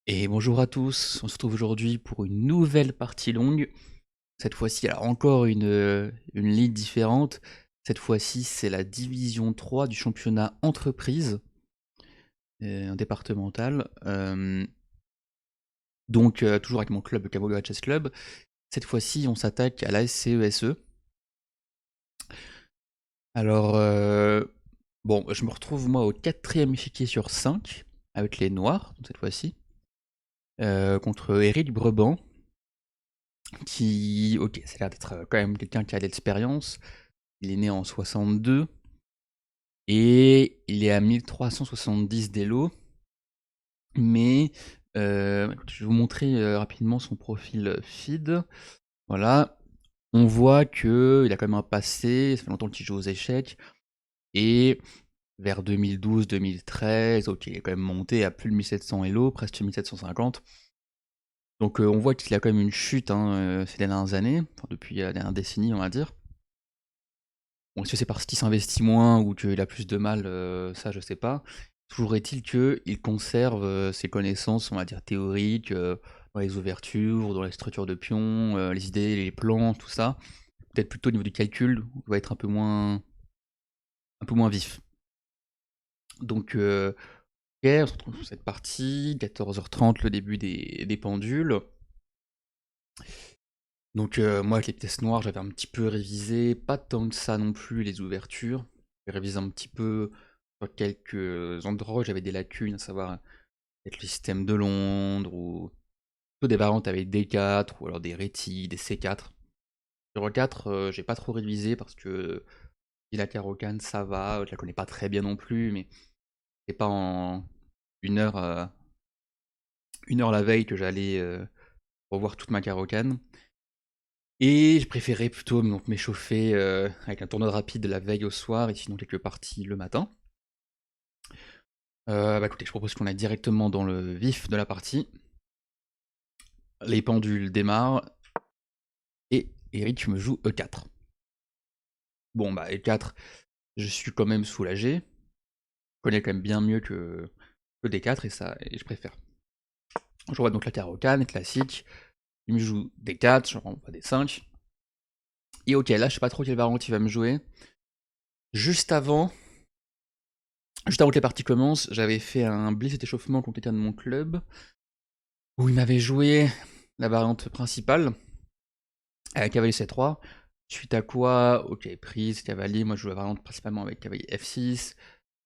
Et bonjour à tous, on se retrouve aujourd'hui pour une nouvelle partie longue. Cette fois-ci, alors encore une ligue différente. Cette fois-ci, c'est la division 3 du championnat entreprise, en départemental. Toujours avec mon club, le Caboga Chess Club. Cette fois-ci, on s'attaque à la SCESE. Alors, bon, je me retrouve moi au 4e échiquier sur 5, avec les noirs, cette fois-ci, contre Eric Breban. Qui, ok, ça a l'air d'être quand même quelqu'un qui a de l'expérience. Il est né en 62 et il est à 1370 d'élo. Mais je vais vous montrer rapidement son profil feed. Voilà, on voit qu'il a quand même un passé, ça fait longtemps qu'il joue aux échecs. Et vers 2012-2013, ok, il est quand même monté à plus de 1700 Elo, presque 1750. Donc on voit qu'il a quand même une chute ces dernières années, enfin depuis la dernière décennie on va dire. Bon, est-ce que c'est parce qu'il s'investit moins ou qu'il a plus de mal, ça je sais pas. Toujours est-il qu'il conserve ses connaissances, on va dire théoriques, dans les ouvertures, dans les structures de pions, les idées, les plans, tout ça. Peut-être plutôt au niveau du calcul, où il va être un peu moins vif. Donc, ok, on se retrouve sur cette partie, 14h30, le début des pendules. Donc moi avec les pièces noires, j'avais un petit peu révisé, pas tant que ça non plus les ouvertures. J'ai révisé un petit peu sur quelques endroits où j'avais des lacunes, à savoir peut-être le système de Londres, ou plutôt des variantes avec D4, ou alors des rétis, des C4. Sur 4, j'ai pas trop révisé parce que si la Caro-Can ça va, je la connais pas très bien non plus, mais c'est pas en une heure, une heure la veille que j'allais revoir toute ma Caro-Can. Et je préférais plutôt donc m'échauffer avec un tournoi rapide la veille au soir et sinon quelques parties le matin. Bah écoutez, je propose qu'on aille directement dans le vif de la partie. Les pendules démarrent et Eric me joue E4. Bon bah E4, je suis quand même soulagé. Je connais quand même bien mieux que D4 et ça, et je préfère. Je vois donc la carocane classique. Il me joue D4, je renvoie D5. Et ok, là je sais pas trop quelle variante il va me jouer. Juste avant, Juste avant que les parties commencent, j'avais fait un blitz échauffement contre quelqu'un de mon club, où il m'avait joué la variante principale, avec cavalier C3, suite à quoi, ok, prise, cavalier, moi je joue la variante principalement avec cavalier F6,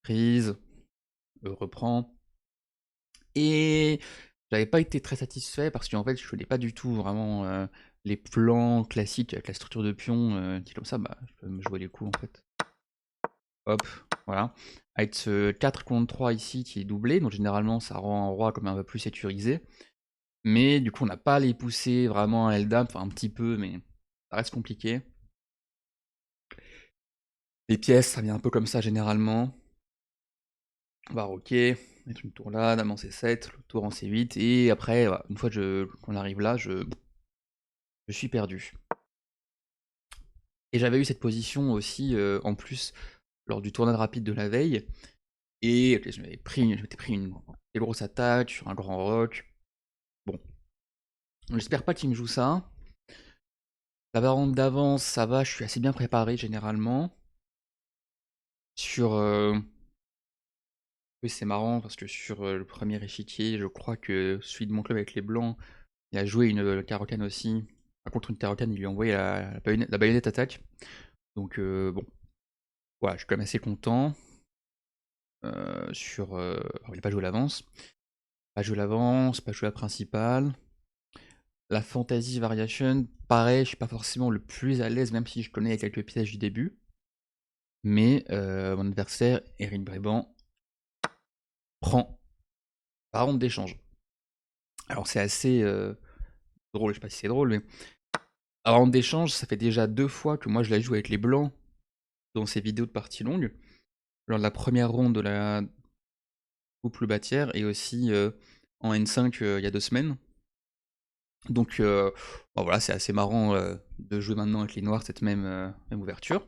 prise, reprend, et j'avais pas été très satisfait parce qu'en fait je connais pas du tout vraiment les plans classiques avec la structure de pion, qui comme ça, bah je peux me jouer les coups en fait. Hop, voilà. Avec ce 4 contre 3 ici qui est doublé, donc généralement ça rend un roi comme un peu plus sécurisé. Mais du coup on n'a pas à les pousser vraiment à LDAM, enfin un petit peu, mais ça reste compliqué. Les pièces, ça vient un peu comme ça généralement. On va roquer, mettre une tour là, dame en C7, le tour en C8, et après, voilà, une fois qu'on arrive là, je suis perdu. Et j'avais eu cette position aussi, en plus, lors du tournoi rapide de la veille, et ok, je m'étais pris une très grosse attaque sur un grand rock. Bon, j'espère pas qu'il me joue ça. La variante d'avance, ça va, je suis assez bien préparé généralement. Sur. Oui, c'est marrant parce que sur le premier échiquier, je crois que celui de mon club avec les blancs, il a joué une carocane aussi. Contre une carocane, il lui a envoyé la baïonnette attaque. Donc bon, voilà, je suis quand même assez content. Alors, il n'a pas joué l'avance. Pas joué l'avance, pas joué la principale. La fantasy variation, pareil, je suis pas forcément le plus à l'aise, même si je connais quelques pièges du début. Mais mon adversaire, Eric Bréban, prend par ronde d'échange. Alors c'est assez drôle, je sais pas si c'est drôle, mais par ronde d'échange, ça fait déjà 2 fois que moi je la joue avec les blancs dans ces vidéos de parties longues. Lors de la première ronde de la coupe le bâtière et aussi en N5 il y a 2 semaines. Donc bon, voilà, c'est assez marrant de jouer maintenant avec les noirs cette même ouverture.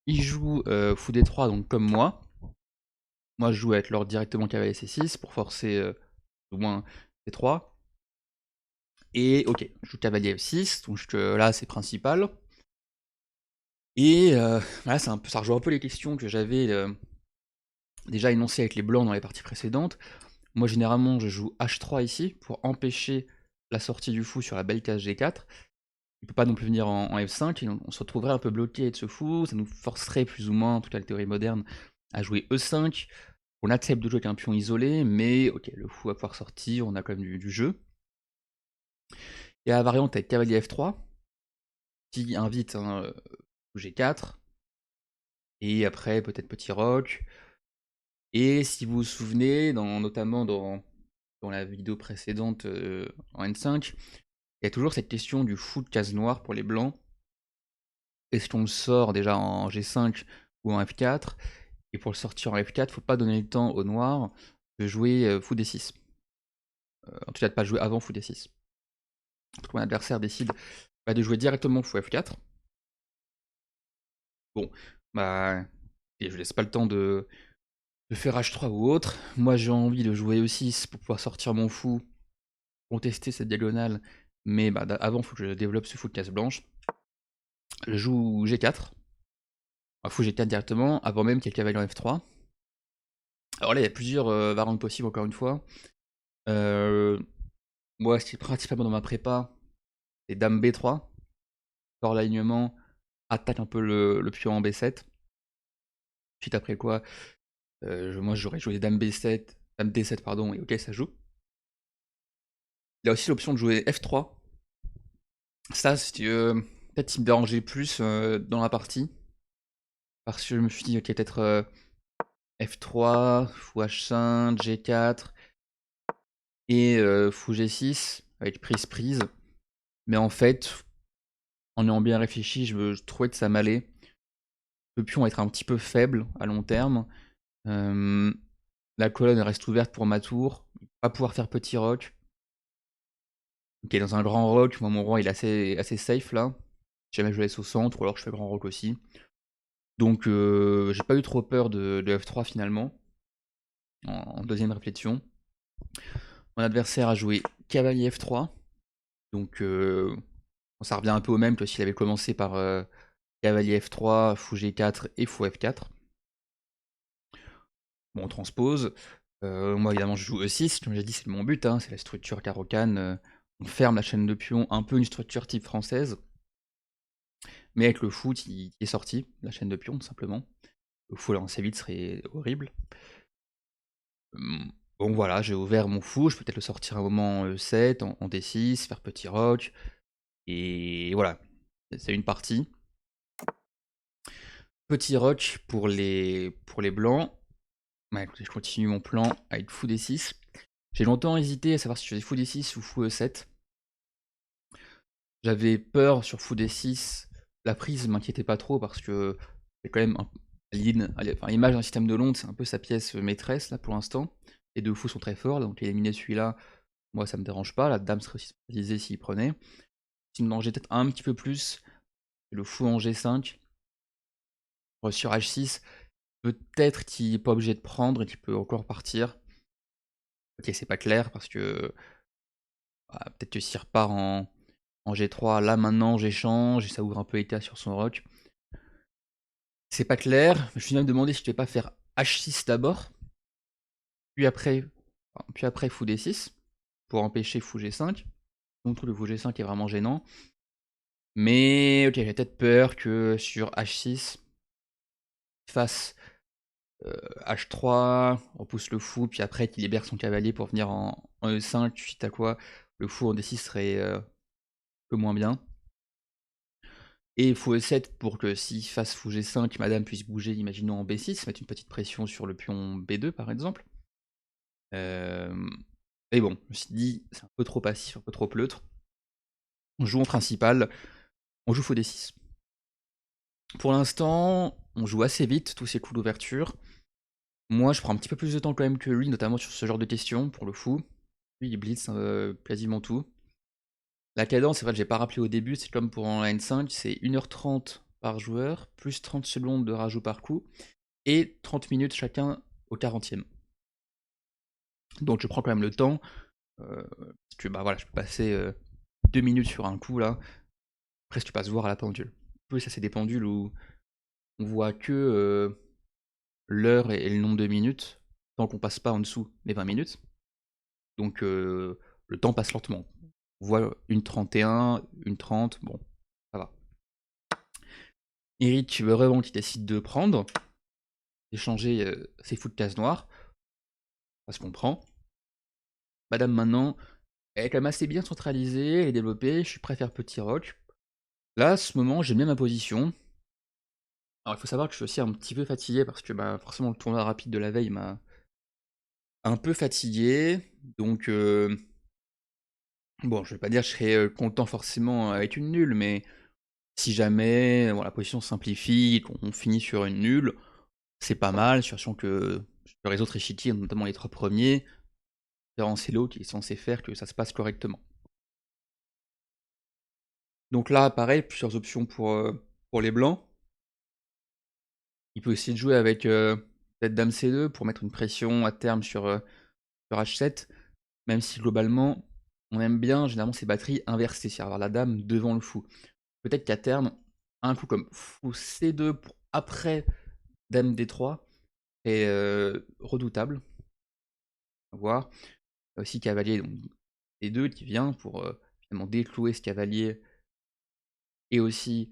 Il joue fou D3 donc comme moi. Moi je joue avec l'ordre directement cavalier C6 pour forcer au moins C3. Et ok, je joue cavalier F6, donc là c'est principal. Et voilà, ça rejoint un peu les questions que j'avais déjà énoncées avec les blancs dans les parties précédentes. Moi généralement je joue H3 ici pour empêcher la sortie du fou sur la belle case G4. Il peut pas non plus venir en F5, et on se retrouverait un peu bloqué avec ce fou, ça nous forcerait plus ou moins, en toute la théorie moderne, à jouer E5. On accepte de jouer avec un pion isolé, mais ok, le fou va pouvoir sortir, on a quand même du jeu. Et la variante avec cavalier F3, qui invite G4, et après peut-être petit roc. Et si vous vous souvenez, notamment dans la vidéo précédente en N5, il y a toujours cette question du fou de case noire pour les blancs. Est-ce qu'on le sort déjà en G5 ou en F4? Et pour le sortir en F4, faut pas donner le temps au noir de jouer fou D6. En tout cas, de pas jouer avant fou D6. Mon adversaire décide de jouer directement fou F4. Bon, bah, et je laisse pas le temps de faire H3 ou autre. Moi, j'ai envie de jouer E6 pour pouvoir sortir mon fou, contester cette diagonale, mais avant, il faut que je développe ce fou de case blanche. Je joue G4. Fou G4 directement, avant même qu'il y ait le cavalier en F3. Alors là, il y a plusieurs variantes possibles, encore une fois. Moi, ce qui est principalement dans ma prépa, c'est Dame B3. Sort l'alignement, attaque un peu le pion en B7. Ensuite, après quoi, moi j'aurais joué Dame B7, Dame D7, pardon, et ok, ça joue. Il y a aussi l'option de jouer F3. Ça, peut-être qui me dérangeait plus dans la partie. Parce que je me suis dit, ok, peut-être F3, fou H5, G4 et fou G6 avec prise. Mais en fait, en ayant bien réfléchi, je trouvais que ça m'allait. Le pion va être un petit peu faible à long terme. La colonne reste ouverte pour ma tour. Pas pouvoir faire petit roc. Ok, dans un grand roc, moi mon roi il est assez safe là. Si jamais je le laisse au centre, ou alors je fais grand roc aussi. Donc j'ai pas eu trop peur de F3 finalement. En deuxième réflexion. Mon adversaire a joué cavalier F3. Donc ça revient un peu au même que s'il avait commencé par cavalier F3, fou G4 et fou F4. Bon, on transpose. Moi, évidemment, je joue E6. Comme j'ai dit, c'est mon but. Hein, c'est la structure Caro-Can. On ferme la chaîne de pions, un peu une structure type française. Mais avec le fou qui est sorti, la chaîne de pions, tout simplement. Le fou lancer vite serait horrible. Bon, voilà, j'ai ouvert mon fou. Je peux peut-être le sortir à un moment en E7, en D6, faire petit roc. Et voilà, c'est une partie. Petit roc pour les blancs. Écoutez, je continue mon plan avec fou D6. J'ai longtemps hésité à savoir si je faisais fou D6 ou fou E7. J'avais peur sur fou D6. La prise m'inquiétait pas trop parce que c'est quand même l'image d'un système de Londres, c'est un peu sa pièce maîtresse là pour l'instant. Les deux fous sont très forts, donc éliminer celui-là, moi ça me dérange pas. La dame serait aussi spécialisée s'il prenait. Ce qui me dérangeait peut-être un petit peu plus, c'est le fou en G5. Sur H6, peut-être qu'il n'est pas obligé de prendre et qu'il peut encore partir. Ok, c'est pas clair parce que peut-être que s'il repart en G3, là maintenant j'échange et ça ouvre un peu les cas sur son roc. C'est pas clair, je me suis même demandé si je devais pas faire H6 d'abord, puis après fou D6, pour empêcher fou G5. Donc le fou G5 est vraiment gênant. Mais ok, j'ai peut-être peur que sur H6, il fasse H3, on pousse le fou, puis après qu'il libère son cavalier pour venir en E5, suite à quoi le fou en D6 serait un peu moins bien. Et fou E7 pour que s'il fasse fou G5, madame puisse bouger, imaginons en B6, mettre une petite pression sur le pion B2 par exemple. Et bon, je me suis dit, c'est un peu trop passif, un peu trop pleutre. On joue en principal, on joue fou D6. Pour l'instant, on joue assez vite tous ces coups d'ouverture. Moi, je prends un petit peu plus de temps quand même que lui, notamment sur ce genre de questions, pour le fou. Lui, il blitz quasiment tout. La cadence, c'est vrai que j'ai pas rappelé au début, c'est comme pour en N5, c'est 1h30 par joueur, plus 30 secondes de rajout par coup, et 30 minutes chacun au 40e. Donc je prends quand même le temps Parce que bah voilà, je peux passer 2 minutes sur un coup là. Après, si tu passes voir à la pendule. Oui, ça c'est des pendules où on voit que l'heure et le nombre de minutes, tant qu'on passe pas en dessous des 20 minutes. Donc le temps passe lentement. On voit une 31, une 30, bon, ça va. Eric vraiment qui décide de prendre, d'échanger ses fous de case noire. Ça se comprend. Madame maintenant, elle est quand même assez bien centralisée, elle est développée, je suis prêt à faire petit rock. Là, à ce moment, j'ai bien ma position. Alors il faut savoir que je suis aussi un petit peu fatigué parce que bah, forcément le tournoi rapide de la veille m'a un peu fatigué. Donc bon, je vais pas dire que je serais content forcément avec une nulle, mais si jamais bon, la position se simplifie, qu'on finit sur une nulle, c'est pas mal, sachant que sur les autres échiquiers, notamment les 3 premiers, c'est l'eau qui est censé faire que ça se passe correctement. Donc là, pareil, plusieurs options pour les blancs. Il peut essayer de jouer avec peut-être Dame C2 pour mettre une pression à terme sur H7, même si globalement, on aime bien généralement ces batteries inversées, c'est-à-dire avoir la Dame devant le fou. Peut-être qu'à terme, un coup comme fou C2 pour après Dame D3 est redoutable. On va voir. Aussi cavalier donc, D2 qui vient pour finalement déclouer ce cavalier et aussi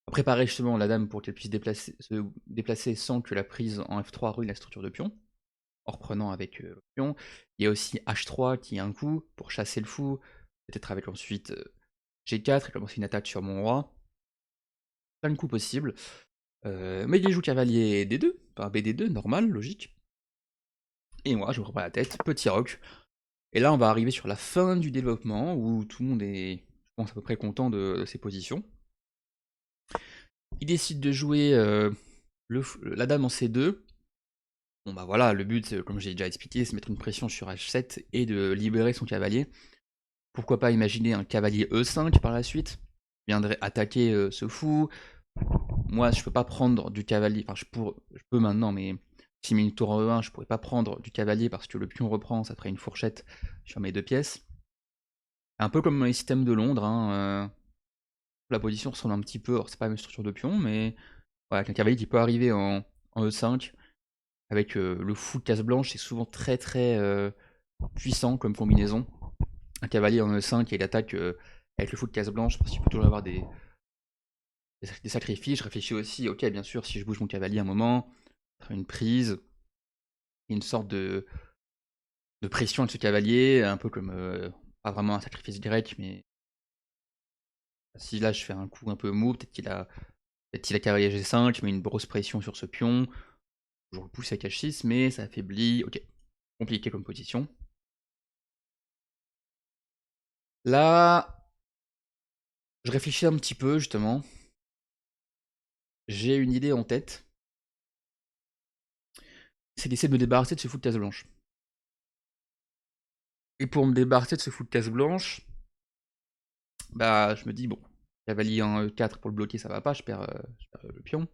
préparer justement la dame pour qu'elle puisse se déplacer sans que la prise en F3 ruine la structure de pion, en reprenant avec le pion. Il y a aussi H3 qui a un coup pour chasser le fou, peut-être avec ensuite G4 et commencer une attaque sur mon roi. Plein de coups possibles. Mais il joue cavalier D2, enfin BD2, normal, logique. Et moi, je me prends la tête, petit rock. Et là, on va arriver sur la fin du développement où tout le monde est, je pense, à peu près content de ses positions. Il décide de jouer la dame en C2. Bon bah voilà, le but, comme j'ai déjà expliqué, c'est de mettre une pression sur H7 et de libérer son cavalier. Pourquoi pas imaginer un cavalier E5 par la suite, viendrait attaquer ce fou. Moi, je peux pas prendre du cavalier, enfin je peux maintenant, mais si j'ai mis une tour en E1, je pourrais pas prendre du cavalier parce que le pion reprend, ça ferait une fourchette sur mes 2 pièces. Un peu comme les systèmes de Londres, hein, la position ressemble un petit peu, alors c'est pas la même structure de pion, mais voilà, avec un cavalier qui peut arriver en E5, avec le fou de case blanche, c'est souvent très très puissant comme combinaison. Un cavalier en E5 et il attaque avec le fou de case blanche, parce qu'il peut toujours avoir des sacrifices. Je réfléchis aussi, ok, bien sûr, si je bouge mon cavalier un moment, une prise, une sorte de pression de ce cavalier, un peu comme, pas vraiment un sacrifice direct, mais si là je fais un coup un peu mou, peut-être qu'il a cavalier G5, mais une grosse pression sur ce pion. Je le pousse avec H6, mais ça affaiblit. Ok, compliqué comme position. Là, je réfléchis un petit peu justement. J'ai une idée en tête. C'est d'essayer de me débarrasser de ce fou de case blanche. Et pour me débarrasser de ce fou de case blanche, bah je me dis bon, cavalier en E4 pour le bloquer, ça va pas, je perds le pion.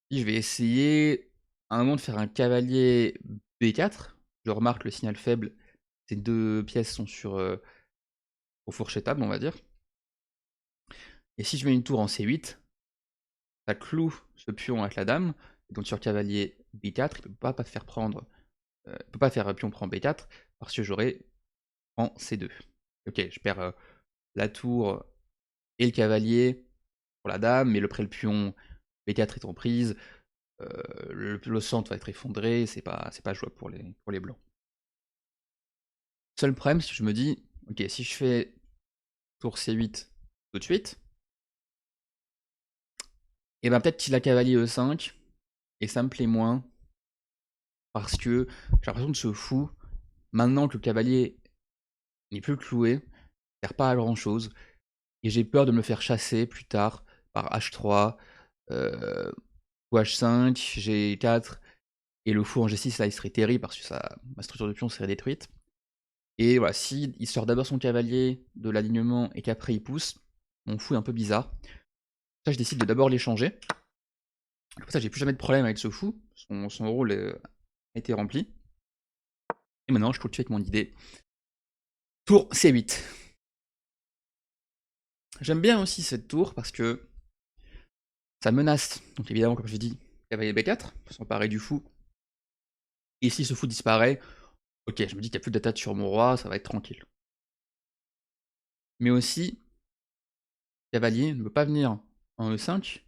Puis je vais essayer à un moment de faire un cavalier B4. Je remarque le signal faible. Ces 2 pièces sont au fourchettable, on va dire. Et si je mets une tour en C8, ça cloue ce pion avec la dame. Donc sur cavalier B4, il peut pas faire prendre, il peut pas faire pion prend B4 parce que j'aurai en C2. Ok, je perds la tour et le cavalier pour la dame, mais le pion B4 est en prise. Le centre va être effondré, c'est pas jouable pour les blancs. Seul problème, c'est que je me dis, ok, si je fais tour C8 tout de suite, et ben peut-être qu'il a cavalier E5, et ça me plaît moins, parce que j'ai l'impression de ce fou, maintenant que le cavalier n'est plus cloué, ne sert pas à grand chose, et j'ai peur de me faire chasser plus tard par H3, ou H5, G4, et le fou en G6 là il serait terrible parce que ma structure de pion serait détruite. Et voilà, si il sort d'abord son cavalier de l'alignement et qu'après il pousse, mon fou est un peu bizarre. Ça je décide de d'abord l'échanger. Comme ça j'ai plus jamais de problème avec ce fou, son rôle a été rempli. Et maintenant je continue avec mon idée. Tour C8. J'aime bien aussi cette tour parce que ça menace. Donc évidemment, comme je dis, cavalier B4, s'emparer du fou. Et si ce fou disparaît, ok, je me dis qu'il n'y a plus d'attaque sur mon roi, ça va être tranquille. Mais aussi, cavalier ne peut pas venir en E5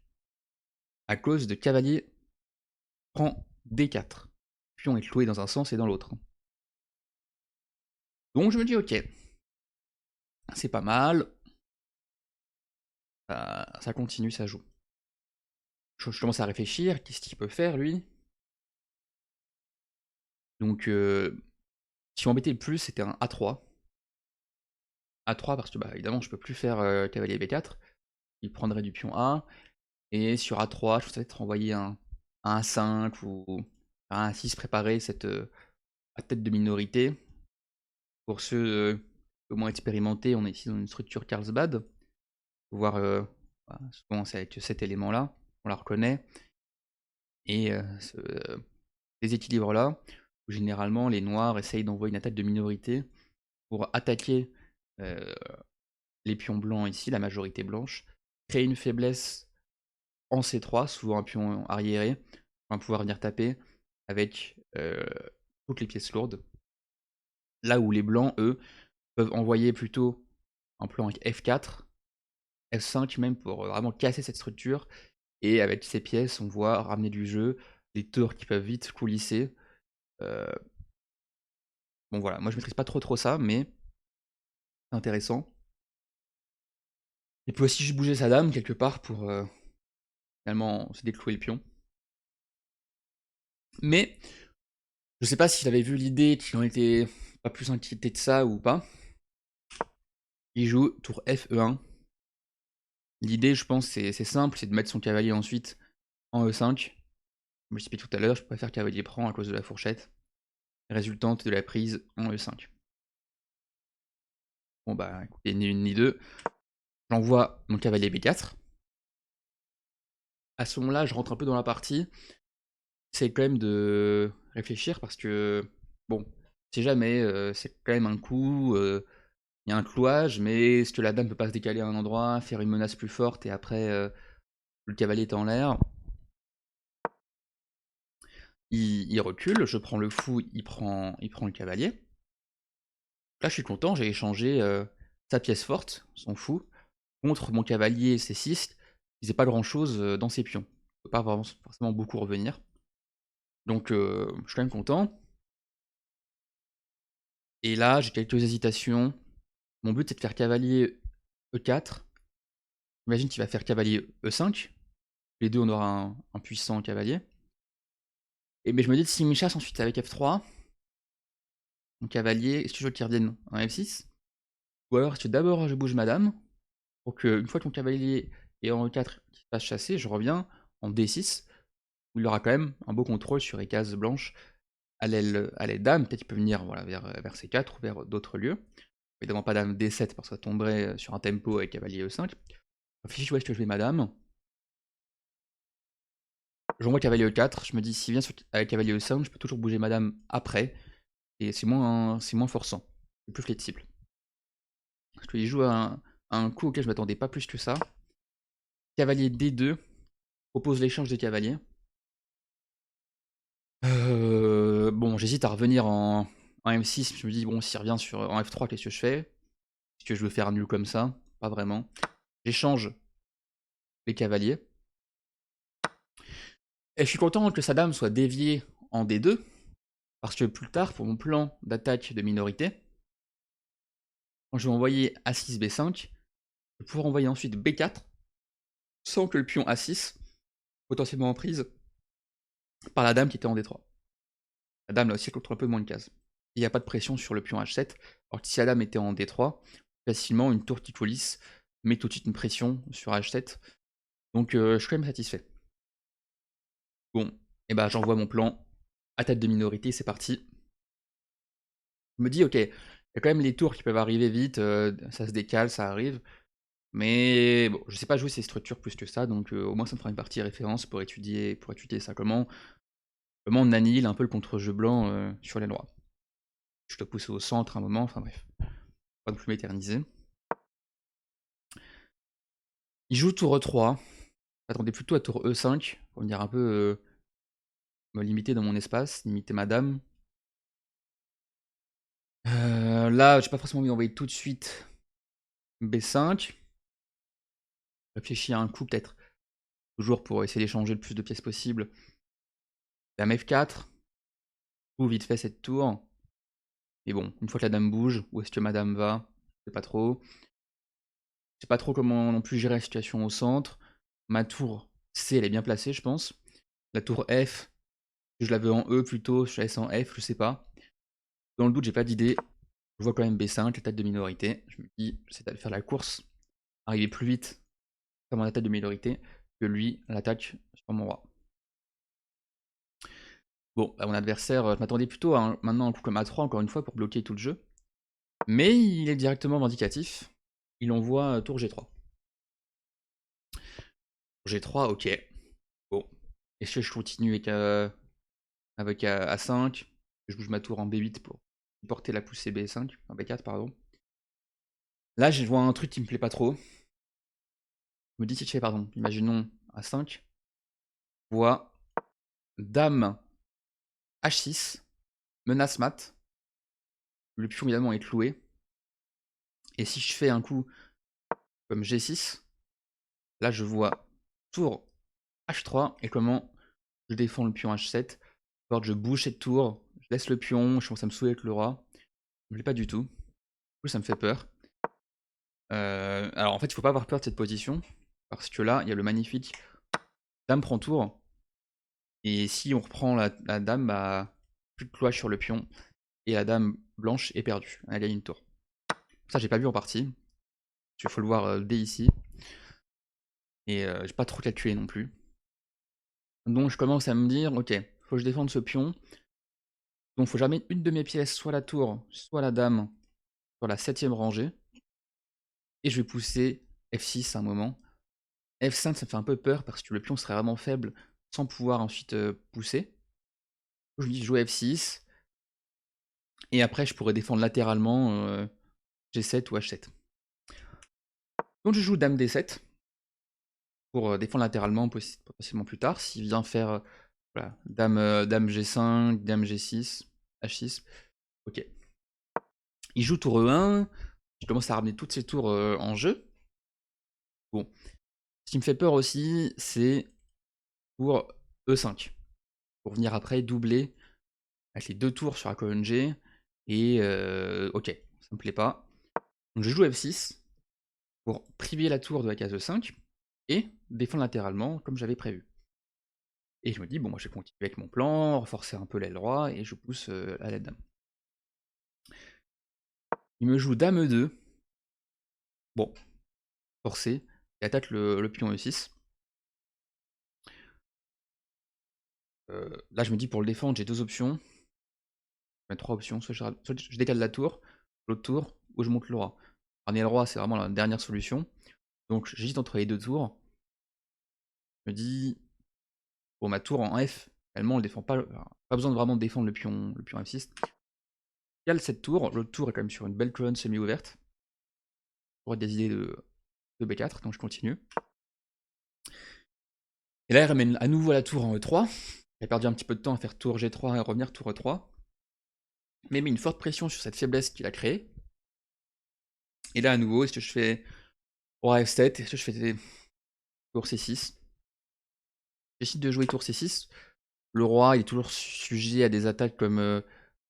à cause de cavalier prend D4. Puis on est cloué dans un sens et dans l'autre. Donc je me dis ok, c'est pas mal. Ça continue, ça joue. Je commence à réfléchir, qu'est-ce qu'il peut faire lui? Donc ce qui m'embêtait le plus c'était un A3. A3 parce que bah évidemment je peux plus faire cavalier B4. Il prendrait du pion A. Et sur A3, je peux peut-être renvoyer un A5 ou un A6 préparer cette à tête de minorité. Pour ceux au moins expérimentés, on est ici dans une structure Carlsbad. Faut voir, voilà, souvent c'est avec cet élément-là, on la reconnaît. Et ce déséquilibre-là, où généralement les noirs essayent d'envoyer une attaque de minorité pour attaquer les pions blancs ici, la majorité blanche, créer une faiblesse en C3, souvent un pion arriéré, on va pouvoir venir taper avec toutes les pièces lourdes. Là où les blancs, eux, peuvent envoyer plutôt un plan avec F4, F5 même pour vraiment casser cette structure. Et avec ces pièces, on voit ramener du jeu, des tours qui peuvent vite coulisser. Bon voilà, moi je maîtrise pas trop ça, mais c'est intéressant. Il peut aussi juste bouger sa dame quelque part pour finalement se déclouer le pion. Mais je sais pas s'il avait vu l'idée, qu'il en était pas plus inquiété de ça ou pas. Il joue tour F-E1. L'idée, je pense, c'est simple, c'est de mettre son cavalier ensuite en E5. Comme je disais tout à l'heure, je préfère cavalier prend à cause de la fourchette, résultante de la prise en E5. Bon bah écoutez, ni une ni deux. J'envoie mon cavalier B4. À ce moment-là, je rentre un peu dans la partie. C'est quand même de réfléchir parce que, bon, si jamais, c'est quand même un coup, il y a un clouage, mais est-ce que la dame peut pas se décaler à un endroit, faire une menace plus forte et après le cavalier est en l'air? Il recule, je prends le fou, il prend le cavalier. Là, je suis content, j'ai échangé sa pièce forte, son fou, contre mon cavalier C6, qui faisait pas grand-chose dans ses pions. Il peut pas vraiment, forcément beaucoup revenir. Donc, je suis quand même content. Et là, j'ai quelques hésitations. Mon but, c'est de faire cavalier E4. Imagine qu'il va faire cavalier E5. Les deux, on aura un puissant cavalier. Et mais je me dis, s'il me chasse ensuite avec F3, mon cavalier, est-ce que je veux qu'il revienne en F6? Ou alors, est-ce que d'abord je bouge ma dame, pour que, une fois que mon cavalier est en E4 qui se fasse chasser, je reviens en D6, où il aura quand même un beau contrôle sur les cases blanches à l'aile dame. Peut-être qu'il peut venir voilà, vers C4 ou vers d'autres lieux. Évidemment pas dame D7 parce que ça tomberait sur un tempo avec cavalier E5. Réfléchis où est-ce que je vais ma dame. J'envoie cavalier E4, je me dis s'il vient avec cavalier E5, je peux toujours bouger ma dame après. Et c'est moins forçant, c'est plus flexible. Parce qu'il joue un coup auquel je m'attendais pas plus que ça. Cavalier D2, propose l'échange de cavaliers. Bon, j'hésite à revenir en M6, je me dis bon, s'il revient en F3, qu'est-ce que je fais? Est-ce que je veux faire nul comme ça? Pas vraiment. J'échange les cavaliers. Et je suis content que sa dame soit déviée en D2, parce que plus tard, pour mon plan d'attaque de minorité, quand je vais envoyer A6, B5, je vais pouvoir envoyer ensuite B4, sans que le pion A6, potentiellement en prise, par la dame qui était en D3. La dame là aussi contrôle un peu moins de cases. Il n'y a pas de pression sur le pion H7, alors que si la dame était en D3, facilement une tour qui coulisse met tout de suite une pression sur H7. Donc je suis quand même satisfait. Bon, et bah j'envoie mon plan, attaque de minorité, c'est parti. Je me dis, ok, il y a quand même les tours qui peuvent arriver vite, ça se décale, ça arrive. Mais bon, je sais pas jouer ces structures plus que ça, donc au moins ça me fera une partie référence pour étudier ça. Comment on annihile un peu le contre-jeu blanc sur les droits. Je te pousse au centre un moment, enfin bref. pas non plus m'éterniser. Il joue tour E3. J'attendais plutôt à tour E5 pour venir un peu me limiter dans mon espace, limiter ma dame. Là, j'ai pas forcément envie d'envoyer tout de suite B5. Réfléchir un coup peut-être, toujours pour essayer d'échanger le plus de pièces possible. Dame F4. Ou vite fait cette tour. Et bon, une fois que la dame bouge, où est-ce que ma dame va? Je sais pas trop. Je sais pas trop comment non plus gérer la situation au centre. Ma tour C, elle est bien placée, je pense. La tour F, je la veux en E plutôt, je la laisse en F, je sais pas. Dans le doute, j'ai pas d'idée. Je vois quand même B5, la tête de minorité. Je me dis, c'est à faire la course, arriver plus vite comme la tête de minorité que lui, l'attaque sur mon roi. Bon, bah, mon adversaire, je m'attendais plutôt à maintenant un coup comme A3, encore une fois, pour bloquer tout le jeu. Mais il est directement vindicatif. Il envoie tour G3. G3, ok. Bon. Est-ce que je continue avec A5? Je bouge ma tour en B8 pour porter la poussée B5, en B4, pardon. Là, je vois un truc qui me plaît pas trop. Je me dis si je fais, pardon, imaginons A5. Je vois Dame H6, menace mat. Le pion, évidemment, est cloué. Et si je fais un coup comme G6, là, je vois tour H3 et comment je défends le pion H7. Je bouge cette tour, je laisse le pion, je commence à me saouler avec le roi. Ça me plaît pas du tout. Du coup, ça me fait peur. Alors en fait, il faut pas avoir peur de cette position. Parce que là, il y a le magnifique dame prend tour. Et si on reprend la dame, bah, plus de cloche sur le pion. Et la dame blanche est perdue. Elle gagne une tour. Ça, j'ai pas vu en partie. Il faut le voir dès ici. Et j'ai pas trop calculé non plus. Donc je commence à me dire, ok, faut que je défende ce pion. Donc faut jamais une de mes pièces, soit la tour, soit la dame, sur la 7ème rangée. Et je vais pousser F6 à un moment. F5, ça me fait un peu peur parce que le pion serait vraiment faible sans pouvoir ensuite pousser. Je me dis jouer F6. Et après, je pourrais défendre latéralement G7 ou H7. Donc je joue Dame D7 pour défendre latéralement potentiellement plus tard. S'il vient faire voilà, Dame G5, Dame G6, H6. Ok. Il joue tour E1. Je commence à ramener toutes ces tours en jeu. Bon. Ce qui me fait peur aussi, c'est pour E5. Pour venir après doubler avec les 2 tours sur la colonne G. Et ok, ça me plaît pas. Donc je joue F6 pour priver la tour de la case E5 et défendre latéralement comme j'avais prévu. Et je me dis, bon, moi je vais continuer avec mon plan, renforcer un peu l'aile roi et je pousse à l'aile dame. Il me joue Dame E2. Bon, forcé. Et attaque le pion E6. Là je me dis pour le défendre, j'ai 2 options. Enfin, 3 options. Soit je décale la tour, l'autre tour, ou je monte le roi. Ramener le roi, c'est vraiment la dernière solution. Donc j'hésite entre les 2 tours. Je me dis, bon, ma tour en F, elle ne défend pas. Pas besoin de vraiment défendre le pion F6. Il y a cette tour. L'autre tour est quand même sur une belle colonne semi-ouverte. Pour des idées de B4, donc je continue. Et là, il ramène à nouveau la tour en E3. J'ai perdu un petit peu de temps à faire tour G3 et revenir tour E3. Mais il met une forte pression sur cette faiblesse qu'il a créée. Et là, à nouveau, est-ce que je fais roi F7? Est-ce que je fais tour C6? J'essaie de jouer tour C6. Le roi, il est toujours sujet à des attaques comme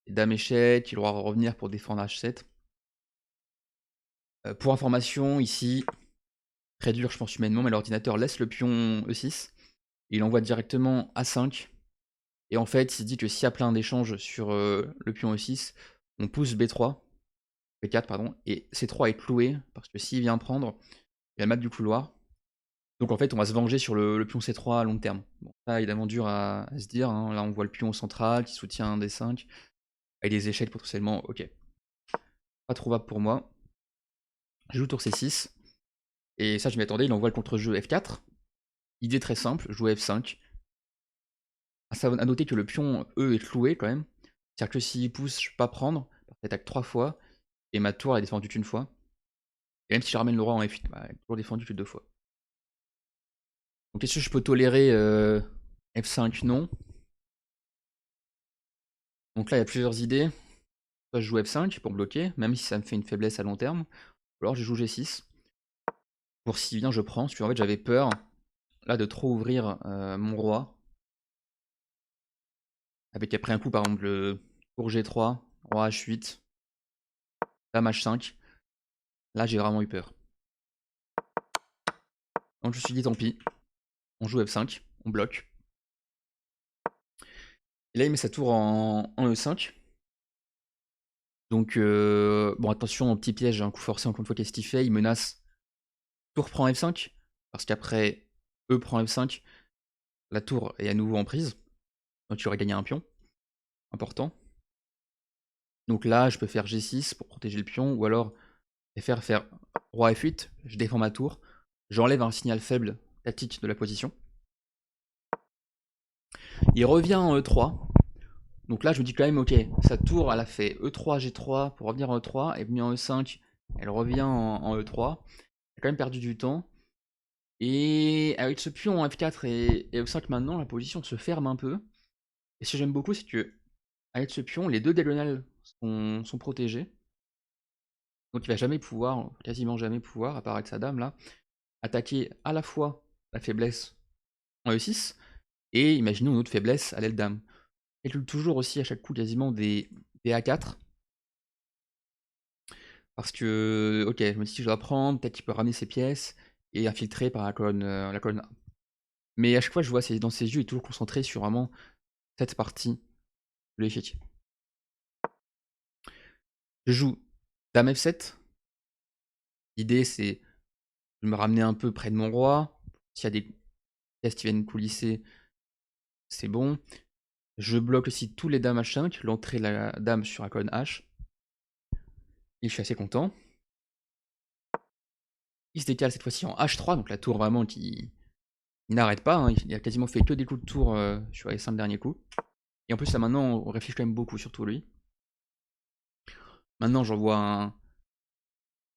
dame échec. Il aura à revenir pour défendre H7. Pour information, ici, très dur, je pense, humainement, mais l'ordinateur laisse le pion E6. Et il envoie directement A5. Et en fait, il dit que s'il y a plein d'échanges sur le pion E6, on pousse B3, B4, pardon, et C3 est cloué, parce que s'il vient prendre, il y a le mat du couloir. Donc en fait, on va se venger sur le pion C3 à long terme. Bon, ça, évidemment, dur à se dire. Hein. Là, on voit le pion central qui soutient un D5, avec des échecs potentiellement, ok. Pas trouvable pour moi. Je joue tour C6, et ça, je m'y attendais, il envoie le contre-jeu F4. Idée très simple, jouer F5. À noter que le pion E est cloué quand même. C'est-à-dire que s'il pousse, je peux pas prendre, il attaque 3 fois. Et ma tour elle est défendue qu'une fois. Et même si je ramène le roi en F8, bah, elle est toujours défendue que 2 fois. Donc est-ce que je peux tolérer F5? Non. Donc là il y a plusieurs idées. Soit je joue F5 pour bloquer, même si ça me fait une faiblesse à long terme. Ou alors je joue G6. Pour si bien je prends, parce qu'en fait j'avais peur là de trop ouvrir mon roi. Avec après un coup par exemple le tour G3, roi H8, dame H5. Là j'ai vraiment eu peur. Donc je me suis dit tant pis, on joue F5, on bloque. Et là il met sa tour en E5. Donc bon attention au petit piège, j'ai un coup forcé encore une fois, qu'est-ce qu'il fait? Il menace tour prend F5, parce qu'après E prend F5, la tour est à nouveau en prise. Donc il aurait gagné un pion. Important. Donc là je peux faire G6 pour protéger le pion, ou alors faire roi F8, je défends ma tour, j'enlève un signal faible tactique de la position. Il revient en E3. Donc là je me dis quand même ok, sa tour elle a fait E3, G3 pour revenir en E3, elle est venue en E5, elle revient en E3. Elle a quand même perdu du temps. Et avec ce pion en F4 et E5 maintenant, la position se ferme un peu. Et ce que j'aime beaucoup, c'est que avec ce pion, les deux diagonales sont protégées. Donc il va jamais pouvoir, quasiment jamais pouvoir, à part avec sa dame là, attaquer à la fois la faiblesse en E6 et imaginons une autre faiblesse à l'aile dame. Elle calcule toujours aussi à chaque coup quasiment des A4. Parce que, ok, je me dis si je dois prendre, peut-être qu'il peut ramener ses pièces et infiltrer par la colonne A. Mais à chaque fois, je vois dans ses yeux, il est toujours concentré sur vraiment cette partie de l'échiquier. Je joue dame F7. L'idée, c'est de me ramener un peu près de mon roi. S'il y a des pièces qui viennent coulisser, c'est bon. Je bloque aussi tous les dames H5, l'entrée de la dame sur la colonne H. Et je suis assez content. Il se décale cette fois-ci en H3, donc la tour vraiment qui n'arrête pas. Hein. Il a quasiment fait que des coups de tour sur les 5 derniers coups. Et en plus, là maintenant, on réfléchit quand même beaucoup, surtout lui. Maintenant, j'envoie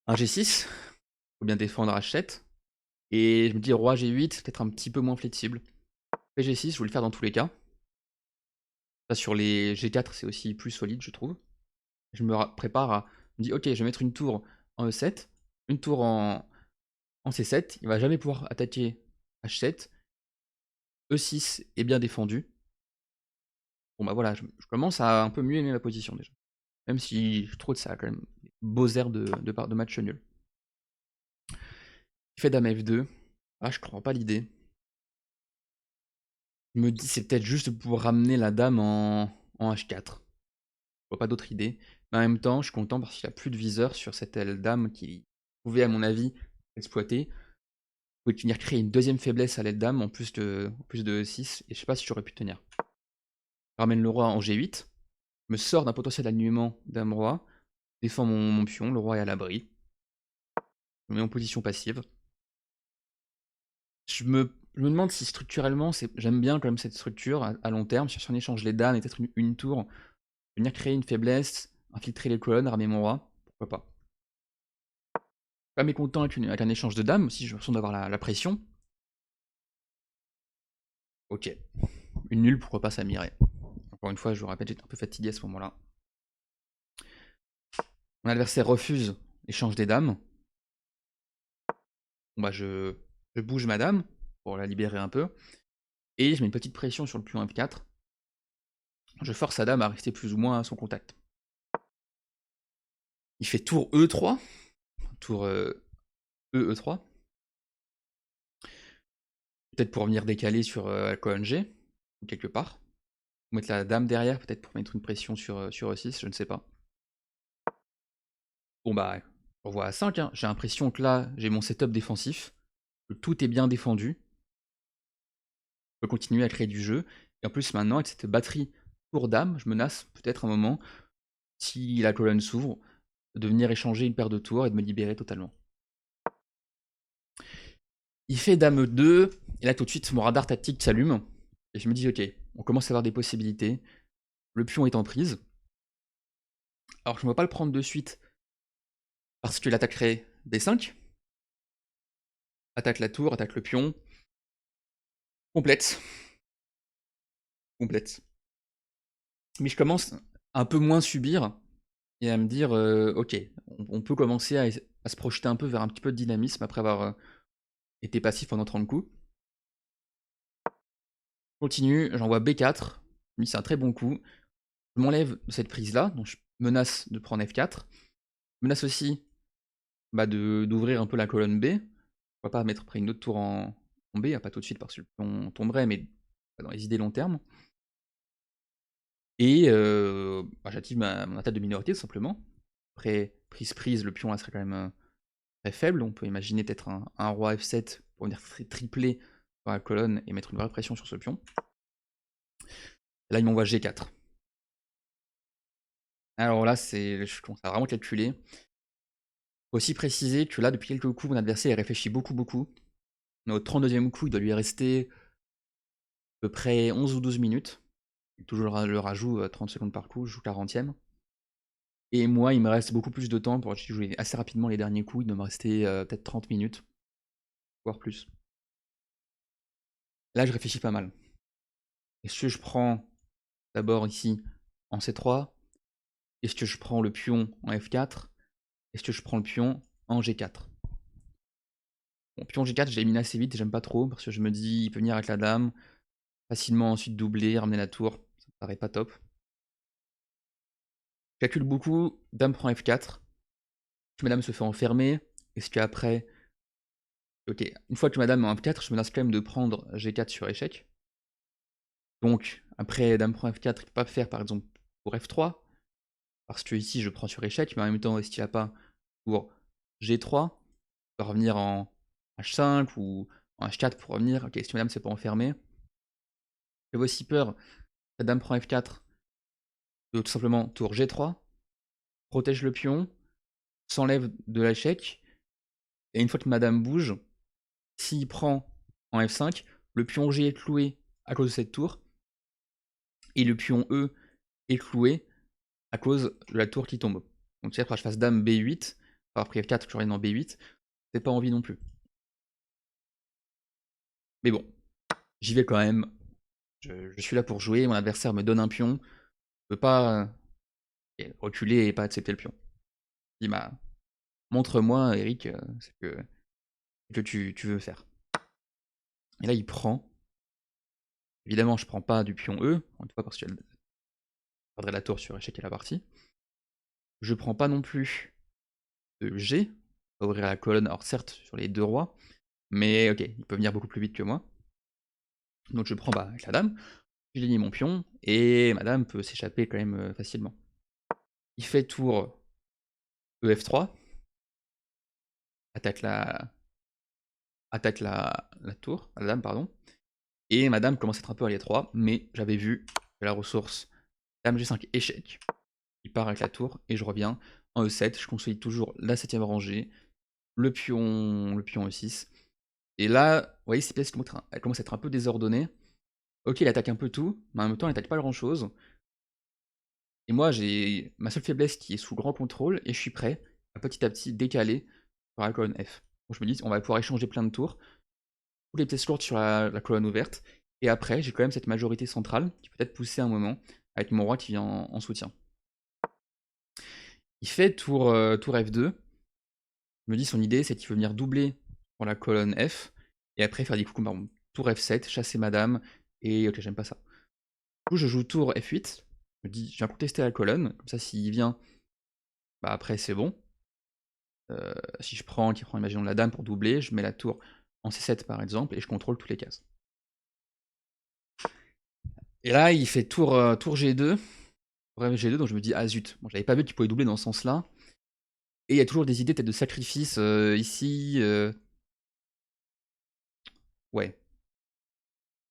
un G6. Faut bien défendre H7. Et je me dis roi G8, peut-être un petit peu moins flexible. G6, je voulais le faire dans tous les cas. Ça, sur les G4, c'est aussi plus solide, je trouve. Je me prépare à. Je me dis, ok, je vais mettre une tour en E7, une tour en C7. Il va jamais pouvoir attaquer H7. E6 est bien défendu. Bon, bah voilà, je commence à un peu mieux aimer ma position déjà. Même si je trouve que ça a quand même des beaux airs de match nul. Il fait dame F2. Ah, je comprends pas l'idée. Je me dis, c'est peut-être juste pour ramener la dame en H4. Je vois pas d'autre idée. Mais en même temps, je suis content parce qu'il n'y a plus de viseur sur cette aile dame qui pouvait, à mon avis, exploiter. Vous pouvez venir créer une deuxième faiblesse à l'aile dame en plus de E6. Et je sais pas si j'aurais pu tenir. Je ramène le roi en G8. Me sort d'un potentiel alignement dame-roi. Défends mon pion, le roi est à l'abri. Je me mets en position passive. Je me demande si structurellement, j'aime bien quand même cette structure à long terme. Si on échange les dames et peut-être une tour, venir créer une faiblesse, infiltrer les colonnes, ramener mon roi, pourquoi pas. Pas mécontent avec un échange de dames, si j'ai l'impression d'avoir la pression. Ok. Une nulle, pourquoi pas, ça m'irait. Encore une fois, je vous rappelle, j'étais un peu fatigué à ce moment-là. Mon adversaire refuse l'échange des dames. Bon bah je bouge ma dame pour la libérer un peu. Et je mets une petite pression sur le pion F4. Je force sa dame à rester plus ou moins à son contact. Il fait tour E3. Tour E3. Peut-être pour venir décaler sur la colonne G, ou quelque part. Mettre la dame derrière, peut-être pour mettre une pression sur E6, je ne sais pas. Bon bah, on voit à 5, hein. J'ai l'impression que là, j'ai mon setup défensif, que tout est bien défendu. Je peux continuer à créer du jeu. Et en plus, maintenant, avec cette batterie tour dame, je menace peut-être un moment, si la colonne s'ouvre, de venir échanger une paire de tours et de me libérer totalement. Il fait dame 2, et là tout de suite mon radar tactique s'allume, et je me dis ok, on commence à avoir des possibilités, le pion est en prise. Alors je ne vais pas le prendre de suite, Parce qu'il attaquerait D5, attaque la tour, attaque le pion, complète. Complète. Mais je commence un peu moins subir et à me dire, ok, on peut commencer à se projeter un peu vers un petit peu de dynamisme après avoir été passif pendant 30 coups. Continue, j'envoie B4, mais c'est un très bon coup. Je m'enlève de cette prise-là, donc je menace de prendre F4. Je menace aussi bah, d'ouvrir un peu la colonne B. Pourquoi pas mettre après une autre tour en B, pas tout de suite parce que le pion tomberait, mais dans les idées long terme. Et bah, j'active mon attaque de minorité tout simplement. Après, prise, le pion là serait quand même très faible. On peut imaginer peut-être un roi F7 pour venir tripler dans la colonne et mettre une vraie pression sur ce pion. Et là, il m'envoie G4. Alors là, je commence à vraiment calculer. Faut aussi préciser que là, depuis quelques coups, mon adversaire réfléchit beaucoup. Mais au 32e coup, il doit lui rester à peu près 11 ou 12 minutes. Toujours le rajout 30 secondes par coup, je joue 40e. Et moi, il me reste beaucoup plus de temps pour jouer assez rapidement les derniers coups. Il doit me rester peut-être 30 minutes, voire plus. Là, je réfléchis pas mal. Est-ce que je prends d'abord ici en C3? Est-ce que je prends le pion en F4? Est-ce que je prends le pion en G4? Bon, pion G4, je l'élimine assez vite et j'aime pas trop parce que je me dis, il peut venir avec la dame, facilement ensuite doubler, ramener la tour. Ça me paraît pas top. Je calcule beaucoup, dame prend F4. Que madame se fait enfermer. Est-ce qu'après. Ok, une fois que madame est en F4, je menace quand même de prendre G4 sur échec. Donc, après dame prend F4, il peut pas faire par exemple pour F3. Parce que ici je prends sur échec, mais en même temps, est-ce qu'il a pas pour G3? Il peut revenir en H5 ou en H4 pour revenir. Ok, si madame ne s'est pas enfermée. J'avais aussi peur, la dame prend F4, de tout simplement tour G3, protège le pion, s'enlève de l'échec, et une fois que madame bouge, s'il prend en F5, le pion G est cloué à cause de cette tour, et le pion E est cloué à cause de la tour qui tombe. Donc c'est-à-dire que je fasse dame B8, avoir pris F4, que je revienne en B8, c'est pas envie non plus. Mais bon, j'y vais quand même. Je suis là pour jouer, mon adversaire me donne un pion, je peux pas reculer et pas accepter le pion. Il m'a montre-moi, Eric, ce que tu veux faire. Et là, il prend. Évidemment, je prends pas du pion E, une fois parce que je perdrais la tour sur échec et la partie. Je prends pas non plus de G, on va ouvrir la colonne, alors certes sur les deux rois, mais ok, il peut venir beaucoup plus vite que moi. Donc je prends avec la dame, je ligne mon pion, et ma dame peut s'échapper quand même facilement. Il fait tour EF3, attaque la tour, la dame, pardon, et ma dame commence à être un peu à l'étroit, mais j'avais vu que la ressource dame G5 échec, il part avec la tour, et je reviens en E7, je consolide toujours la 7ème rangée, le pion E6, et là, vous voyez, ces pièces elles commencent à être un peu désordonnées. Ok, il attaque un peu tout, mais en même temps, il attaque pas grand chose. Et moi, j'ai ma seule faiblesse qui est sous grand contrôle, et je suis prêt à petit décaler sur la colonne F. Donc je me dis, on va pouvoir échanger plein de tours, tous les pièces lourdes sur la colonne ouverte, et après, j'ai quand même cette majorité centrale qui peut être poussée à un moment, avec mon roi qui vient en soutien. Il fait tour F2. Je me dis, son idée, c'est qu'il veut venir doubler pour la colonne F, et après faire des coups comme tour F7, chasser madame, et ok, j'aime pas ça. Du coup, je joue tour F8, je me dis, je viens contester la colonne, comme ça, s'il vient, bah après, c'est bon. Si je prends, imaginons la dame pour doubler, je mets la tour en C7 par exemple, et je contrôle toutes les cases. Et là, il fait tour G2, bref G2, donc je me dis, ah zut, bon, j'avais pas vu qu'il pouvait doubler dans ce sens-là. Et il y a toujours des idées peut-être de sacrifice ici. Ouais.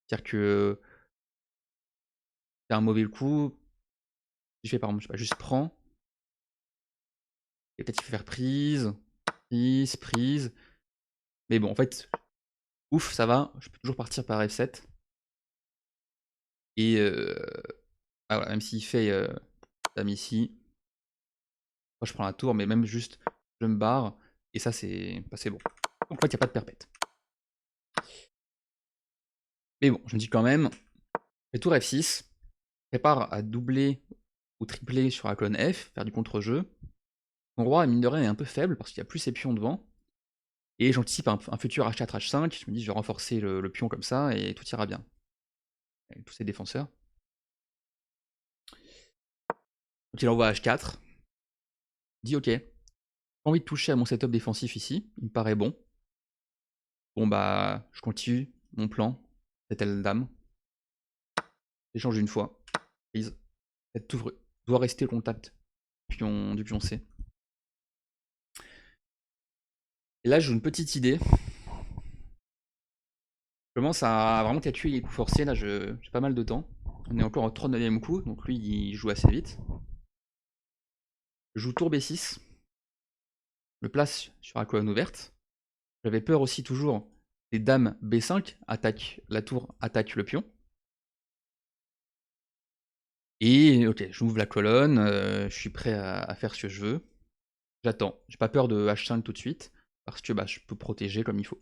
C'est-à-dire que faire un mauvais coup, je fais par exemple, je sais pas, juste prends, et peut-être il faut faire prise. Mais bon, en fait, ouf, ça va, je peux toujours partir par F7. Et ah voilà, même s'il fait dame ici, moi je prends la tour, mais même juste je me barre, et ça c'est bon. Donc là, il n'y a pas de perpète. Mais bon, je me dis quand même, j'ai tour F6, prépare à doubler ou tripler sur la colonne F, faire du contre-jeu. Mon roi, mine de rien, est un peu faible parce qu'il y a plus ses pions devant. Et j'anticipe un futur H4, H5, je me dis je vais renforcer le pion comme ça et tout ira bien. Avec tous ses défenseurs. Donc il envoie H4. Il dit ok, pas envie de toucher à mon setup défensif ici, il me paraît bon. Bon bah, je continue mon plan, c'est elle dame. J'échange une fois, prise. Cette tour doit rester au contact du pion C. Et là j'ai une petite idée. Je commence à vraiment calculer les coups forcés, là j'ai pas mal de temps. On est encore au 39e coup, donc lui il joue assez vite. Je joue tour B6. Le place sur la colonne ouverte. J'avais peur aussi toujours des dames B5 attaquent la tour, attaquent le pion. Et ok, j'ouvre la colonne, je suis prêt à faire ce que je veux. J'attends, j'ai pas peur de H5 tout de suite, parce que bah, je peux protéger comme il faut.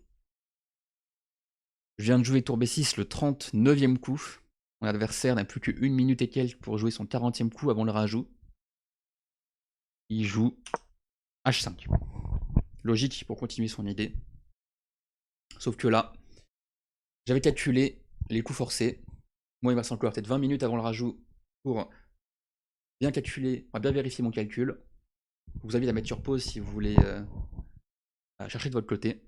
Je viens de jouer tour B6 le 39e coup. Mon adversaire n'a plus qu'une minute et quelques pour jouer son 40e coup avant le rajout. Il joue H5. Logique pour continuer son idée. Sauf que là, j'avais calculé les coups forcés. Moi, il me reste encore peut-être 20 minutes avant le rajout pour bien calculer, bien vérifier mon calcul. Je vous invite à mettre sur pause si vous voulez chercher de votre côté.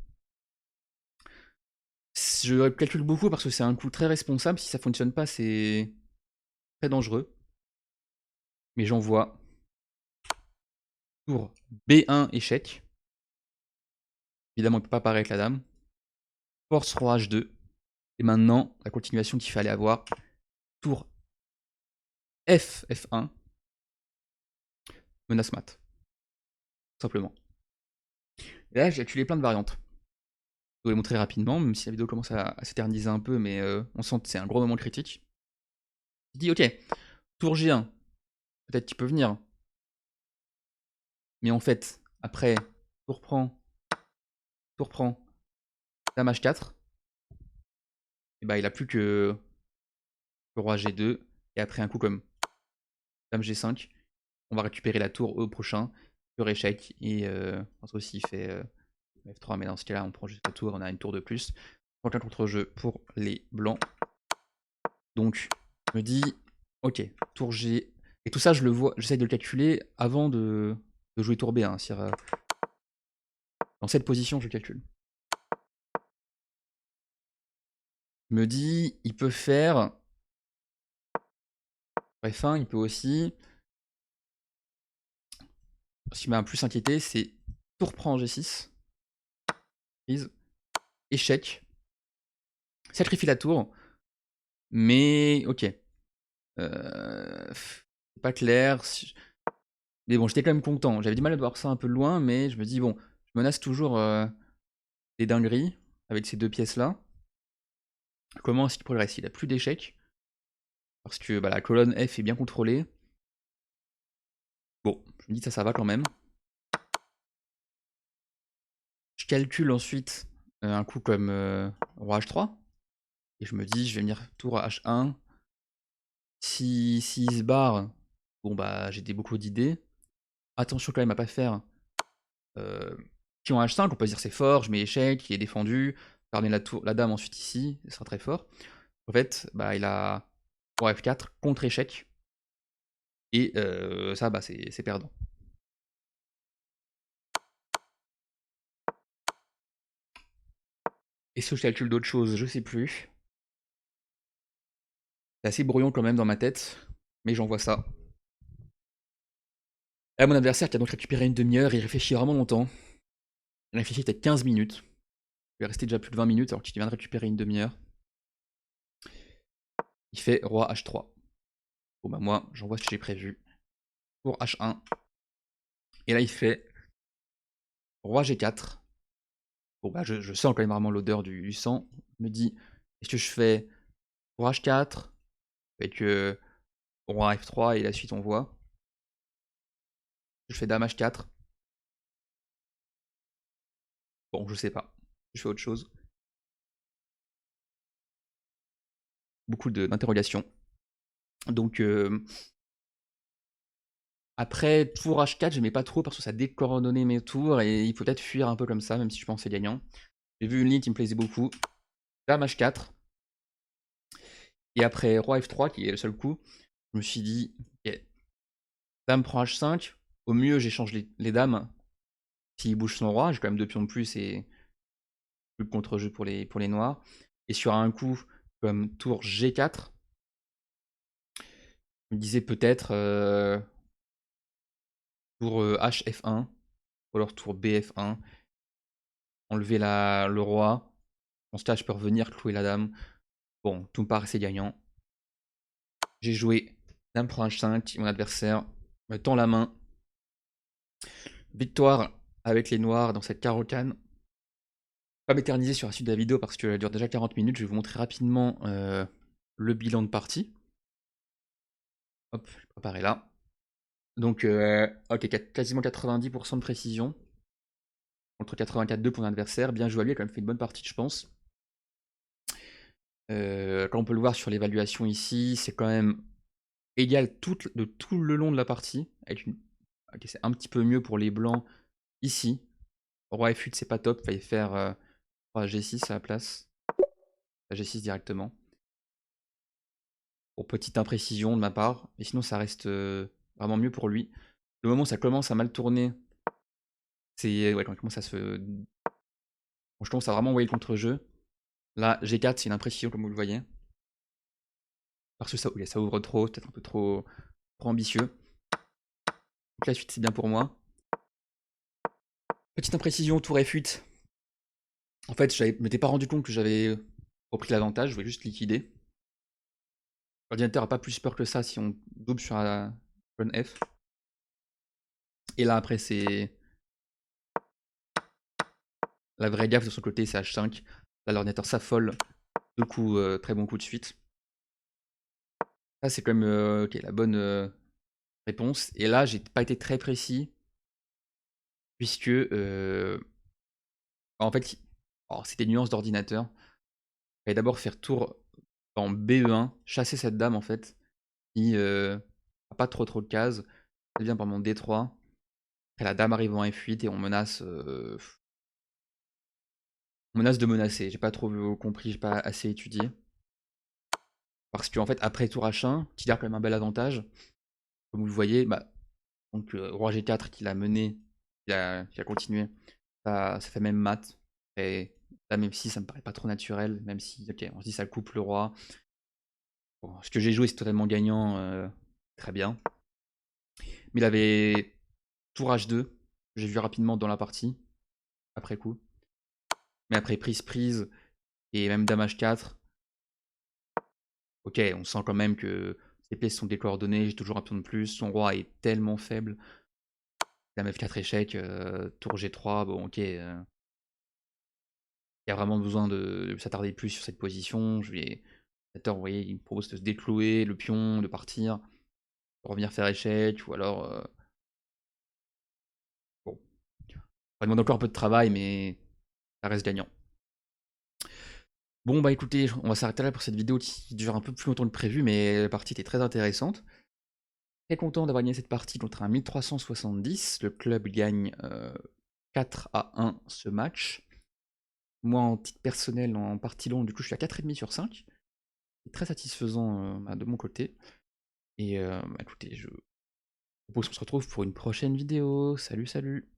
Je calcule beaucoup parce que c'est un coup très responsable. Si ça fonctionne pas, c'est très dangereux. Mais j'envoie tour B1 échec. Évidemment, il ne peut pas parer avec la dame. Force roi H2. Et maintenant, la continuation qu'il fallait avoir. Tour F, F1. Menace mat. Simplement. Et là, j'ai calculé plein de variantes. Je vais vous les montrer rapidement, même si la vidéo commence à s'éterniser un peu, mais on sent que c'est un gros moment critique. Je dis ok, tour G1, peut-être qu'il peut venir. Mais en fait, après, tour prend, dame H4. Et bah il a plus que le roi G2. Et après un coup comme dame G5, on va récupérer la tour au prochain. Sur échec. Et entre s'il fait F3, mais dans ce cas-là, on prend juste la tour, on a une tour de plus. Donc un contre-jeu pour les blancs. Donc, je me dis, ok, tour G. Et tout ça, je le vois, j'essaye de le calculer avant de jouer tour B. Hein, dans cette position, je calcule. Je me dis, il peut faire F1, il peut aussi. Ce qui m'a plus inquiété, c'est tour prend G6. Prise. Échec. Sacrifie la tour. Mais ok. C'est pas clair. Mais bon, j'étais quand même content. J'avais du mal à voir ça un peu loin, mais je me dis, bon, je menace toujours des dingueries avec ces deux pièces-là. Comment est-ce qu'il progresse? Il a plus d'échecs. Parce que bah, la colonne F est bien contrôlée. Bon, je me dis ça va quand même. Je calcule ensuite un coup comme roi H3. Et je me dis, je vais venir tour H1. Si il se barre, bon bah j'ai beaucoup d'idées. Attention quand même à pas faire pion H5, on peut se dire c'est fort, je mets échec, il est défendu, ramener la dame ensuite ici, ce sera très fort. En fait, bah il a roi F4 contre échec. Et ça, bah c'est perdant. Est-ce que je calcule d'autres choses? Je sais plus. C'est assez brouillon quand même dans ma tête, mais j'envoie ça. Là, mon adversaire qui a donc récupéré une demi-heure, il réfléchit vraiment longtemps. Il réfléchit peut-être 15 minutes. Il est resté déjà plus de 20 minutes alors qu'il vient de récupérer une demi-heure. Il fait roi H3. Bon bah moi, j'envoie ce que j'ai prévu. Pour H1. Et là, il fait roi G4. Bon bah je sens quand même vraiment l'odeur du sang. Je me dis, est-ce que je fais pour H4 avec roi F3 et la suite on voit. Je fais dame H4. Bon, je sais pas. Je fais autre chose. Beaucoup d'interrogations. Donc, après, tour H4, j'aimais pas trop parce que ça décoordonnait mes tours et il faut peut-être fuir un peu comme ça, même si je pense que c'est gagnant. J'ai vu une ligne qui me plaisait beaucoup. Dame H4. Et après Roi F3, qui est le seul coup, je me suis dit, ok, Dame prend H5. Au mieux, j'échange les dames. S'il bouge son roi, j'ai quand même 2 pions de plus et plus de contre-jeu pour les noirs. Et sur un coup, comme tour G4, je me disais peut-être tour HF1, ou alors tour BF1, enlever le roi. Dans ce cas, je peux revenir clouer la dame. Bon, tout me paraissait gagnant. J'ai joué dame prend H5, mon adversaire me tend la main. Victoire avec les noirs dans cette carocane. Pas m'éterniser sur la suite de la vidéo parce qu'elle dure déjà 40 minutes. Je vais vous montrer rapidement le bilan de partie. Hop, je vais préparer là. Donc, ok, quasiment 90% de précision. Contre 84,2 pour l'adversaire. Bien joué à lui, il a quand même fait une bonne partie, je pense. Comme on peut le voir sur l'évaluation ici, c'est quand même égal de tout le long de la partie. Avec ok, c'est un petit peu mieux pour les blancs ici. Roi F8, c'est pas top. Fallait faire G6 à la place. G6 directement. Pour petite imprécision de ma part. Mais sinon, ça reste vraiment mieux pour lui. Le moment où ça commence à mal tourner, c'est ouais, quand il commence à se. Quand je commence à vraiment envoyer le contre-jeu. Là, G4, c'est une imprécision, comme vous le voyez. Parce que ça ouvre trop, peut-être un peu trop ambitieux. Donc la suite, c'est bien pour moi. Petite imprécision, tour F8. En fait, je m'étais pas rendu compte que j'avais repris l'avantage, je voulais juste liquider. L'ordinateur a pas plus peur que ça si on double sur la bonne F. Et là, après, c'est la vraie gaffe de son côté, c'est H5. Là, l'ordinateur s'affole. Deux coups, très bon coup de suite. Ça, c'est quand même ok, la bonne réponse. Et là, j'ai pas été très précis. Puisque, en fait, c'était des nuances d'ordinateur. Il fallait d'abord faire tour en BE1, chasser cette dame en fait, qui n'a pas trop de cases. Elle vient par mon D3. Après, la dame arrive en F8 et on menace de menacer. J'ai pas trop compris, j'ai pas assez étudié. Parce qu'en fait, après tour H1, qui garde quand même un bel avantage. Comme vous le voyez, bah, donc roi G4 qui l'a mené, qui a continué, ça fait même mat. Et dame F6, ça me paraît pas trop naturel, même si, ok, on se dit ça coupe le roi. Bon, ce que j'ai joué, c'est totalement gagnant, très bien. Mais il avait tour H2, que j'ai vu rapidement dans la partie, après coup. Mais après prise, et même dame H4, ok, on sent quand même que ses pièces sont décoordonnées, j'ai toujours un pion de plus, son roi est tellement faible. Dame F4 échec, tour G3, bon ok. Il y a vraiment besoin de s'attarder plus sur cette position. Vous voyez, il me propose de se déclouer le pion, de partir, de revenir faire échec, ou alors. Bon. Ça demande encore un peu de travail, mais ça reste gagnant. Bon bah écoutez, on va s'arrêter là pour cette vidéo qui dure un peu plus longtemps que prévu, mais la partie était très intéressante. Très content d'avoir gagné cette partie contre un 1370. Le club gagne 4-1 ce match. Moi, en titre personnel, en partie longue, du coup, je suis à 4,5 sur 5. C'est très satisfaisant de mon côté. Et écoutez, je propose qu'on se retrouve pour une prochaine vidéo. Salut, salut!